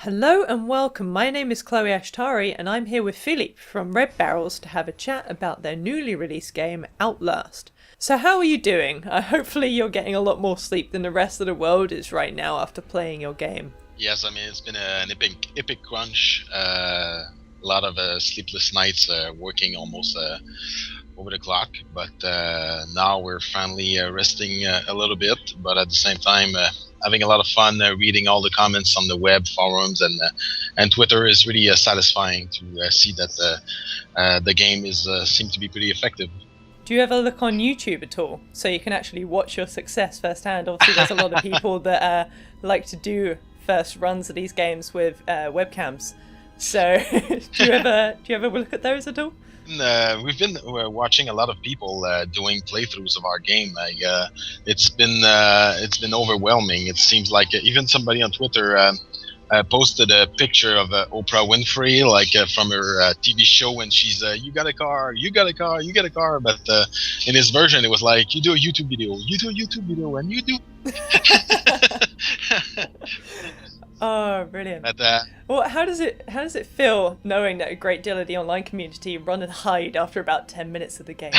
Hello and welcome. My name is Chloe Ashtari and I'm here with Philippe from Red Barrels to have a chat about their newly released game, Outlast. So how are you doing? Hopefully you're getting a lot more sleep than the rest of the world is right now after playing your game. Yes, I mean it's been an epic crunch. A lot of sleepless nights, working almost over the clock. But now we're finally resting a little bit. But at the same time, having a lot of fun reading all the comments on the web forums and Twitter is really satisfying to see that the game is seemed to be pretty effective. Do you ever look on YouTube at all so you can actually watch your success firsthand? Obviously there's a lot of people that like to do first runs of these games with webcams. So do you ever look at those at all? We've been watching a lot of people doing playthroughs of our game. It's been overwhelming. It seems like even somebody on Twitter posted a picture of Oprah Winfrey, like from her TV show, when she's "You got a car, you got a car, you got a car." But in his version, it was like, "You do a YouTube video, you do a YouTube video, and you do." Oh, brilliant! But, well, how does it feel knowing that a great deal of the online community run and hide after about 10 minutes of the game?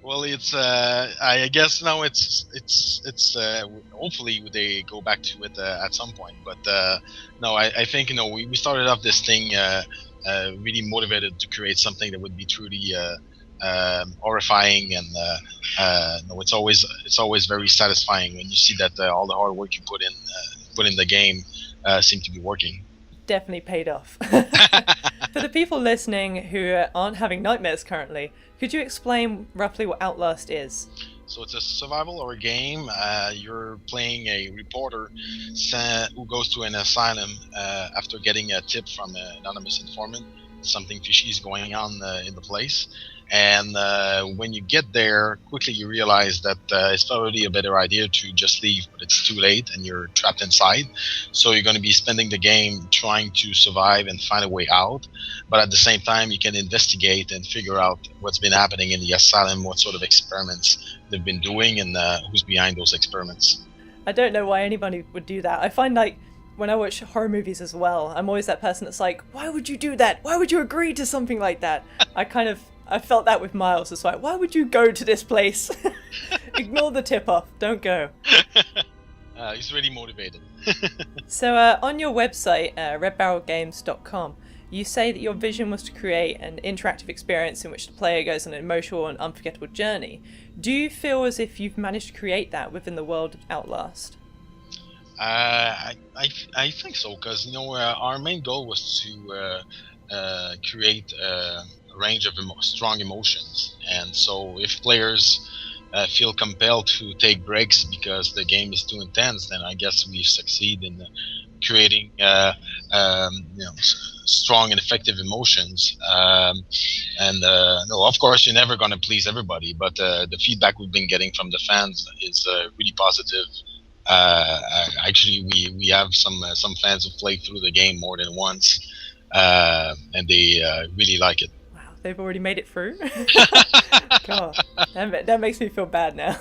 Well, it's I guess now it's hopefully they go back to it at some point. But no, I think we started off this thing really motivated to create something that would be truly horrifying, and no, it's always very satisfying when you see that all the hard work you put in the game seem to be working. Definitely paid off. For the people listening who aren't having nightmares currently, could you explain roughly what Outlast is? So it's a survival horror game. You're playing a reporter who goes to an asylum after getting a tip from an anonymous informant. Something fishy is going on in the place. And when you get there, quickly you realize that it's probably a better idea to just leave, but it's too late and you're trapped inside. So you're going to be spending the game trying to survive and find a way out. But at the same time, you can investigate and figure out what's been happening in the asylum, what sort of experiments they've been doing, and who's behind those experiments. I don't know why anybody would do that. I find like when I watch horror movies as well, I'm always that person that's like, why would you do that? Why would you agree to something like that? I felt that with Miles. It's like, why would you go to this place? Ignore the tip-off. Don't go. He's really motivated. So on your website, redbarrelgames.com, you say that your vision was to create an interactive experience in which the player goes on an emotional and unforgettable journey. Do you feel as if you've managed to create that within the world of Outlast? I think so, because our main goal was to create a range of strong emotions, and so if players feel compelled to take breaks because the game is too intense, then I guess we succeed in creating strong and effective emotions. And no, of course, you're never going to please everybody, but the feedback we've been getting from the fans is really positive. Actually, we have some fans who played through the game more than once, and they really like it. Wow, they've already made it through? God, that makes me feel bad now.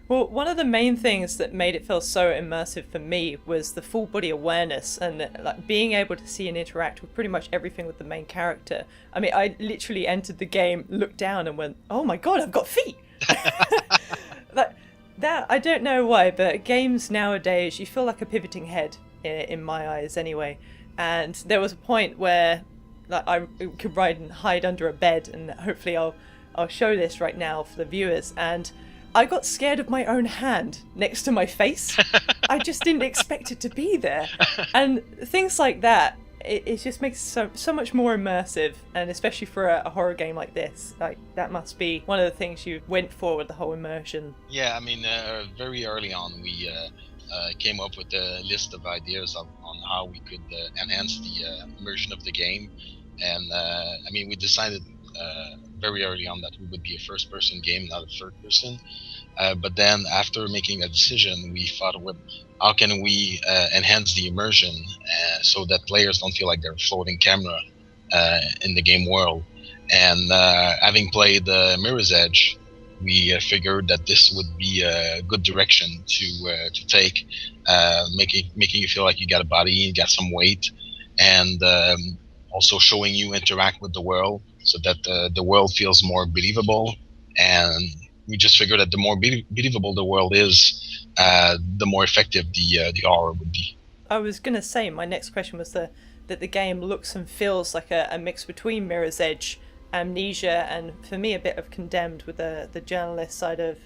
Well, one of the main things that made it feel so immersive for me was the full body awareness and like being able to see and interact with pretty much everything with the main character. I mean, I literally entered the game, looked down and went, oh my God, I've got feet. Like that, I don't know why, but games nowadays, you feel like a pivoting head in my eyes anyway. And there was a point where like I could ride and hide under a bed, and hopefully I'll show this right now for the viewers. And I got scared of my own hand next to my face. I just didn't expect it to be there. And things like that, it just makes it so much more immersive, and especially for a horror game like this, like that must be one of the things you went for with the whole immersion. Yeah, I mean, very early on we came up with a list of ideas on how we could enhance the immersion of the game, and I mean, we decided very early on that we would be a first-person game, not a third-person. But then, after making a decision, we thought, well, how can we enhance the immersion so that players don't feel like they're a floating camera in the game world? And having played Mirror's Edge, we figured that this would be a good direction to take, making you feel like you got a body, you got some weight, and also showing you interact with the world so that the world feels more believable. And we just figured that the more believable the world is, the more effective the horror would be. I was gonna say my next question was that the game looks and feels like a mix between Mirror's Edge, Amnesia, and for me a bit of Condemned with the journalist side of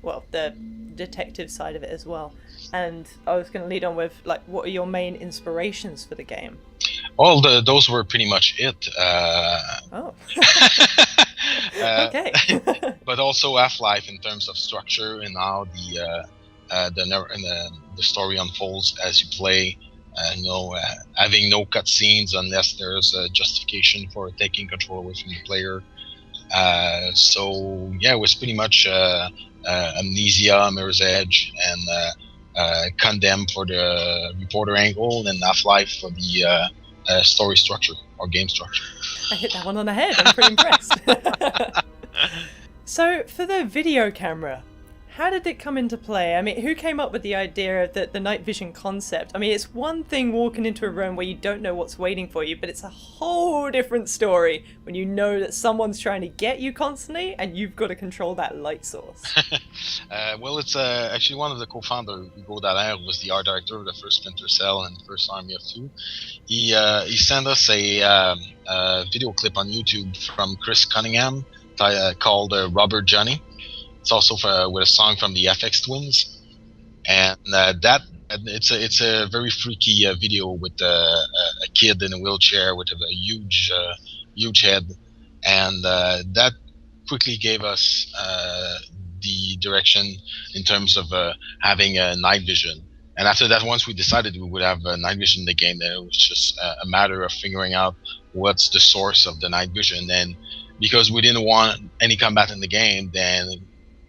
well, the detective side of it as well. And I was gonna lead on with like, what are your main inspirations for the game? Those were pretty much it. Oh, uh, okay. but also Half-Life in terms of structure and how the story unfolds as you play. Having no cutscenes unless there's a justification for taking control away from the player. So yeah, it was pretty much Amnesia, Mirror's Edge, and Condemned for the reporter angle, and Half-Life for the story structure or game structure. I hit that one on the head. I'm pretty impressed. So, for the video camera, how did it come into play? I mean, who came up with the idea of the night vision concept? I mean, it's one thing walking into a room where you don't know what's waiting for you, but it's a whole different story when you know that someone's trying to get you constantly and you've got to control that light source. Well, it's actually one of the co-founders, Hugo Dallaire, was the art director of the first Splinter Cell and the first Army of Two. He sent us a video clip on YouTube from Chris Cunningham called Robert Johnny. It's also with a song from the FX Twins, and it's a very freaky video with a kid in a wheelchair with a huge head, and that quickly gave us the direction in terms of having a night vision. And after that, once we decided we would have night vision in the game, then it was just a matter of figuring out what's the source of the night vision. And because we didn't want any combat in the game, then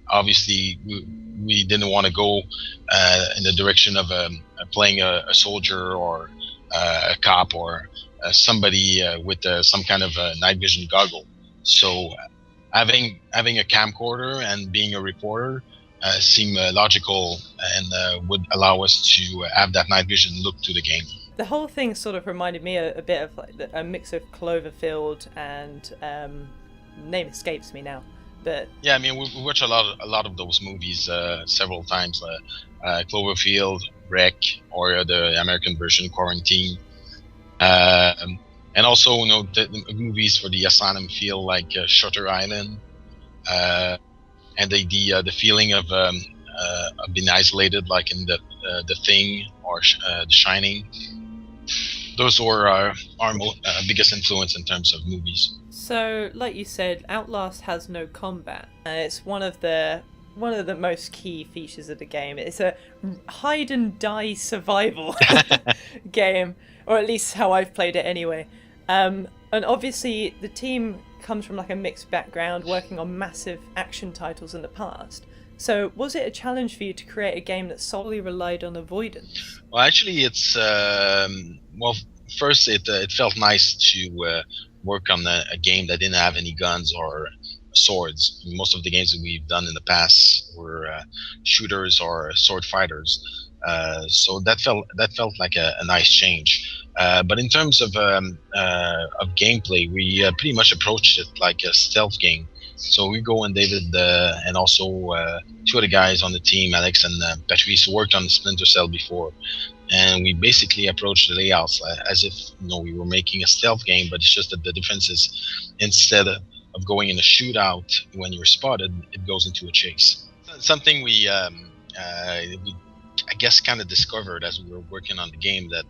obviously we didn't want to go in the direction of playing a soldier or a cop or somebody with some kind of night vision goggle. So having a camcorder and being a reporter seemed logical and would allow us to have that night vision look to the game. The whole thing sort of reminded me a bit of like a mix of Cloverfield and name escapes me now. But yeah, I mean, we watch a lot of those movies several times. Cloverfield, Wreck, or the American version, Quarantine, and also the movies for the asylum feel like Shutter Island, and the feeling of being isolated, like in the Thing or The Shining. Those were our biggest influence in terms of movies. So, like you said, Outlast has no combat. It's one of the most key features of the game. It's a hide and die survival game, or at least how I've played it anyway. And obviously, the team comes from like a mixed background, working on massive action titles in the past. So, was it a challenge for you to create a game that solely relied on avoidance? Well, actually, it's first it felt nice to work on a game that didn't have any guns or swords. Most of the games that we've done in the past were shooters or sword fighters. So that felt like a nice change. But in terms of gameplay, we pretty much approached it like a stealth game. So we go and David and also two other guys on the team, Alex and Patrice, who worked on Splinter Cell before. And we basically approached the layouts as if we were making a stealth game, but it's just that the difference is instead of going in a shootout when you're spotted, it goes into a chase. Something we I guess kind of discovered as we were working on the game that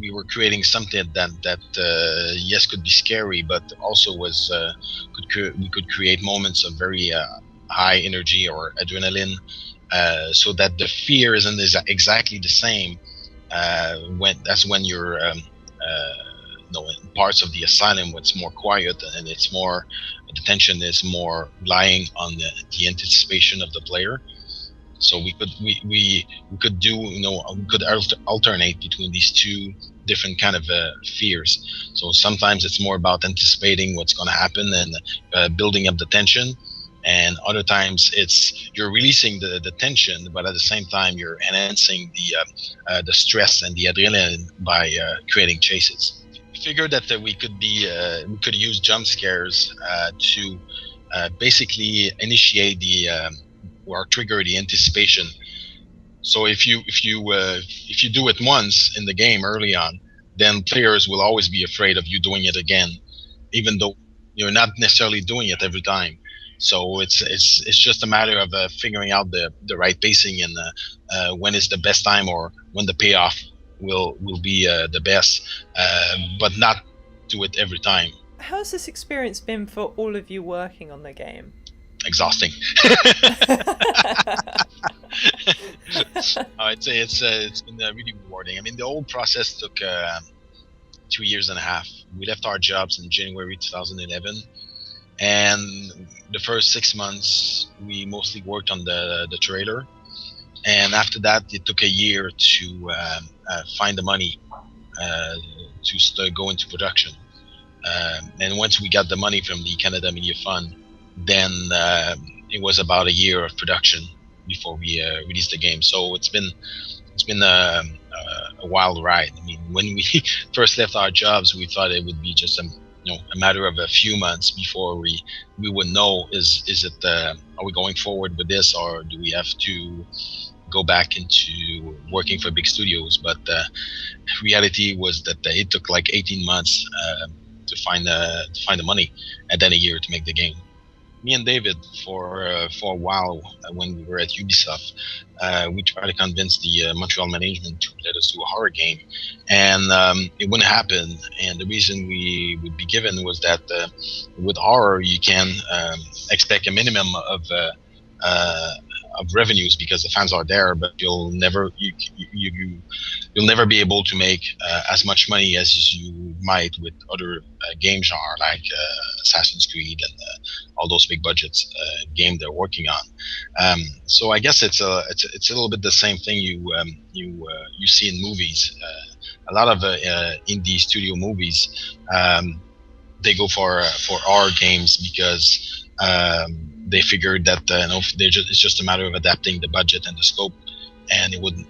we were creating something that yes could be scary, but also was we could create moments of very high energy or adrenaline. So that the fear isn't exactly the same when you're in parts of the asylum where it's more quiet and it's more the tension is more relying on the anticipation of the player. So we could do we could alternate between these two different kind of fears. So sometimes it's more about anticipating what's going to happen and building up the tension. And other times it's you're releasing the tension, but at the same time you're enhancing the stress and the adrenaline by creating chases. We figured that we could use jump scares to basically initiate or trigger the anticipation. So if you do it once in the game early on, then players will always be afraid of you doing it again, even though you're not necessarily doing it every time. So it's just a matter of figuring out the right pacing and when is the best time or when the payoff will be the best, but not do it every time. How's this experience been for all of you working on the game? Exhausting. I'd say it's been really rewarding. I mean, the whole process took 2 years and a half. We left our jobs in January 2011, and the first 6 months we mostly worked on the trailer, and after that it took a year to find the money to go into production. And once we got the money from the Canada Media Fund, then it was about a year of production before we released the game. So it's been a wild ride. I mean, when we first left our jobs, we thought it would be just a matter of a few months before we would know is it are we going forward with this, or do we have to go back into working for big studios? But reality was that it took like 18 months to find the money, and then a year to make the game. Me and David, for a while, when we were at Ubisoft, we tried to convince the Montreal management to let us do a horror game, and it wouldn't happen. And the reason we would be given was that with horror, you can expect a minimum of revenues because the fans are there, but you'll never be able to make as much money as you might with other game genre like Assassin's Creed and all those big budgets game they're working on. So I guess it's a little bit the same thing you see in movies. A lot of indie studio movies, they go for horror games because they figured that it's just a matter of adapting the budget and the scope, and it wouldn't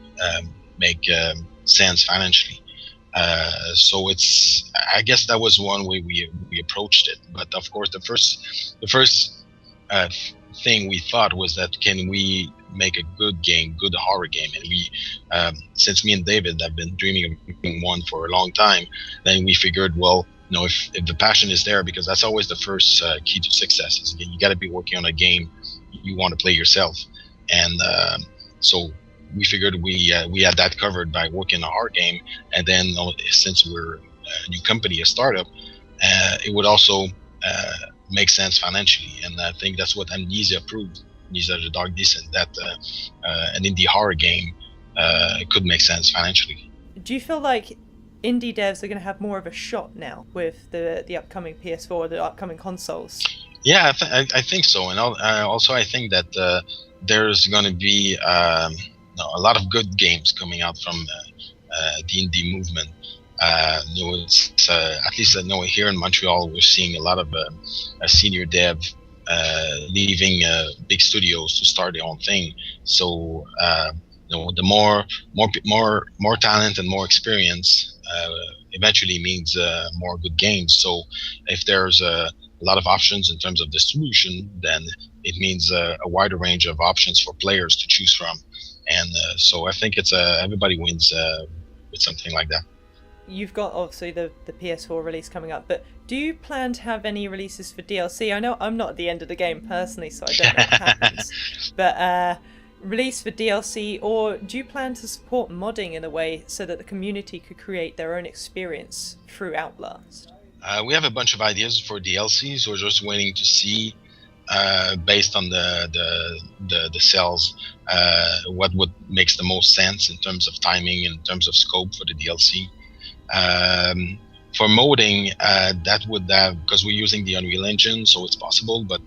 make sense financially. So I guess that was one way we approached it. But of course, the first thing we thought was that can we make a good horror game? And we, since me and David have been dreaming of making one for a long time, then we figured, well, if the passion is there, because that's always the first key to success. Is you got to be working on a game you want to play yourself, and so we figured we had that covered by working on a horror game, and then since we're a new company, a startup, it would also make sense financially, and I think that's what Amnesia proved. Amnesia: The Dark Descent, that an indie horror game could make sense financially. Do you feel like indie devs are going to have more of a shot now with the upcoming PS4, the upcoming consoles? Yeah, I think so, and also I think that there's going to be a lot of good games coming out from the indie movement. It's, at least here in Montreal, we're seeing a lot of senior dev leaving big studios to start their own thing. So the more talent and more experience eventually means more good games. So if there's a lot of options in terms of distribution, then it means a wider range of options for players to choose from. And so I think it's everybody wins with something like that. You've got obviously the PS4 release coming up, but do you plan to have any releases for DLC? I know I'm not at the end of the game personally, so I don't know what happens. But release for DLC, or do you plan to support modding in a way so that the community could create their own experience through Outlast? We have a bunch of ideas for DLCs. We're just waiting to see, based on the sales, what makes the most sense in terms of timing, in terms of scope for the DLC. For modding, that would have, because we're using the Unreal Engine, so it's possible, but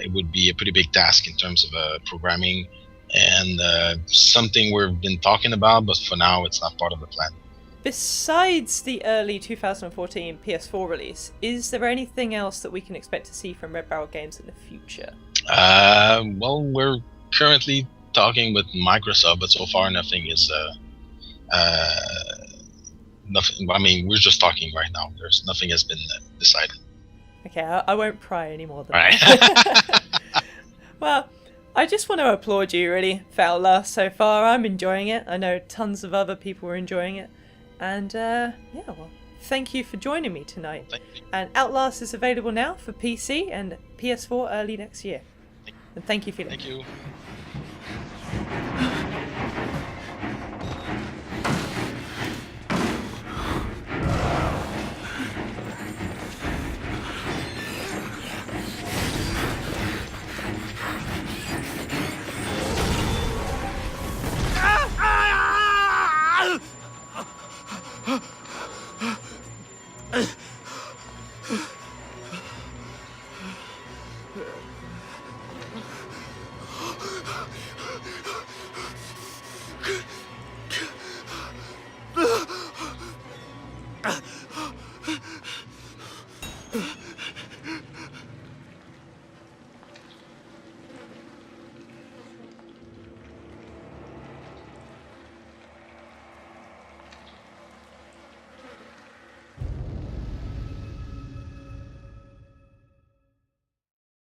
it would be a pretty big task in terms of programming, and something we've been talking about, but for now it's not part of the plan. Besides the early 2014 PS4 release, is there anything else that we can expect to see from Red Barrel Games in the future? Well, we're currently talking with Microsoft, but so far nothing is. Nothing. I mean, we're just talking right now. There's nothing has been decided. Okay, I won't pry any more than Right. that. Well, I just want to applaud you, really, for Outlast so far. I'm enjoying it. I know tons of other people are enjoying it. And, yeah, well, thank you for joining me tonight. Thank you. And Outlast is available now for PC and PS4 early next year. And thank you, Philippe. Thank you.